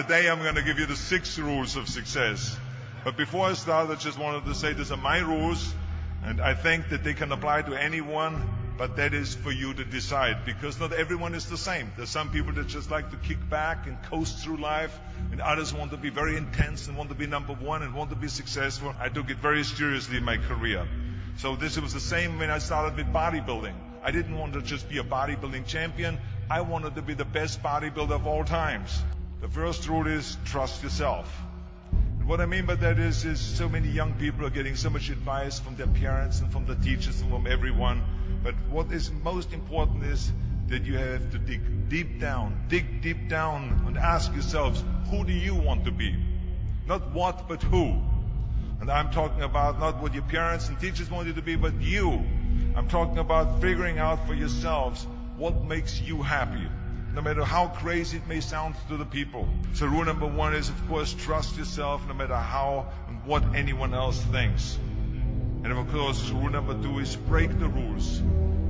Today I'm going to give you the 6 rules of success. But before I start, I just wanted to say these are my rules, and I think that they can apply to anyone, but that is for you to decide, because not everyone is the same. There's some people that just like to kick back and coast through life, and others want to be very intense and want to be number one and want to be successful. I took it very seriously in my career. So this was the same when I started with bodybuilding. I didn't want to just be a bodybuilding champion. I wanted to be the best bodybuilder of all times. The first rule is trust yourself. And what I mean by that is so many young people are getting so much advice from their parents and from the teachers and from everyone. But what is most important is that you have to dig deep down and ask yourselves, who do you want to be? Not what, but who. And I'm talking about not what your parents and teachers want you to be, but you. I'm talking about figuring out for yourselves what makes you happy, no matter how crazy it may sound to the people. So rule number 1 is, of course, trust yourself no matter how and what anyone else thinks. And of course, rule number 2 is break the rules.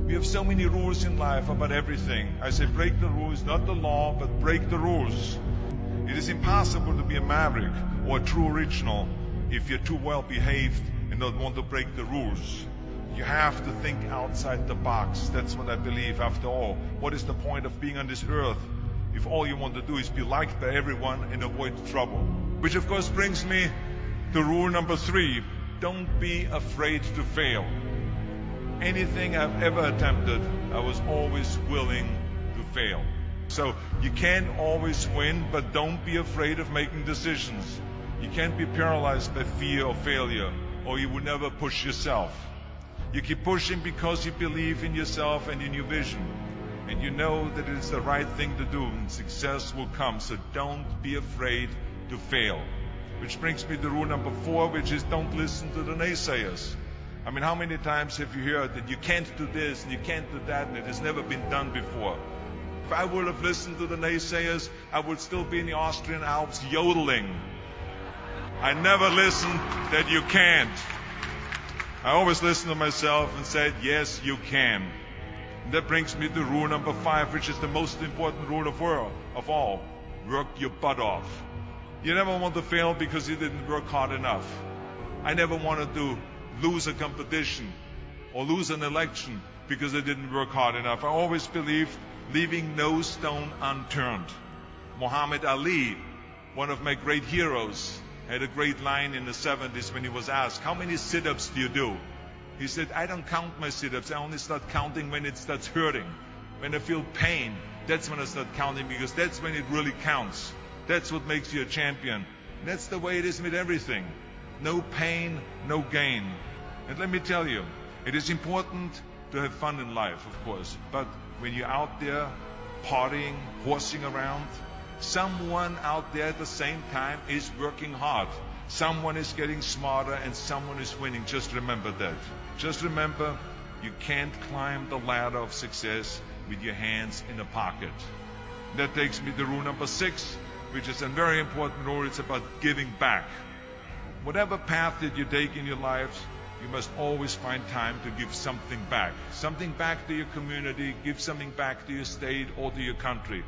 We have so many rules in life about everything. I say break the rules, not the law, but break the rules. It is impossible to be a maverick or a true original if you're too well behaved and don't want to break the rules. You have to think outside the box. That's what I believe. After all, what is the point of being on this earth if all you want to do is be liked by everyone and avoid trouble? Which of course brings me to rule number 3. Don't be afraid to fail. Anything I've ever attempted, I was always willing to fail. So you can't always win, but don't be afraid of making decisions. You can't be paralyzed by fear of failure, or you will never push yourself. You keep pushing because you believe in yourself and in your vision. And you know that it is the right thing to do, and success will come. So don't be afraid to fail. Which brings me to rule number 4, which is don't listen to the naysayers. I mean, how many times have you heard that you can't do this and you can't do that and it has never been done before? If I would have listened to the naysayers, I would still be in the Austrian Alps yodeling. I never listened that you can't. I always listened to myself and said, yes, you can. And that brings me to rule number 5, which is the most important rule of all. Work your butt off. You never want to fail because you didn't work hard enough. I never wanted to lose a competition or lose an election because I didn't work hard enough. I always believed leaving no stone unturned. Muhammad Ali, one of my great heroes, had a great line in the 70s when he was asked, how many sit-ups do you do? He said, I don't count my sit-ups. I only start counting when it starts hurting. When I feel pain, that's when I start counting, because that's when it really counts. That's what makes you a champion. That's the way it is with everything. No pain, no gain. And let me tell you, it is important to have fun in life, of course. But when you're out there partying, horsing around, someone out there at the same time is working hard. Someone is getting smarter and someone is winning. Just remember that. Just remember, you can't climb the ladder of success with your hands in a pocket. That takes me to rule number 6, which is a very important rule. It's about giving back. Whatever path that you take in your lives, you must always find time to give something back. Something back to your community, give something back to your state or to your country.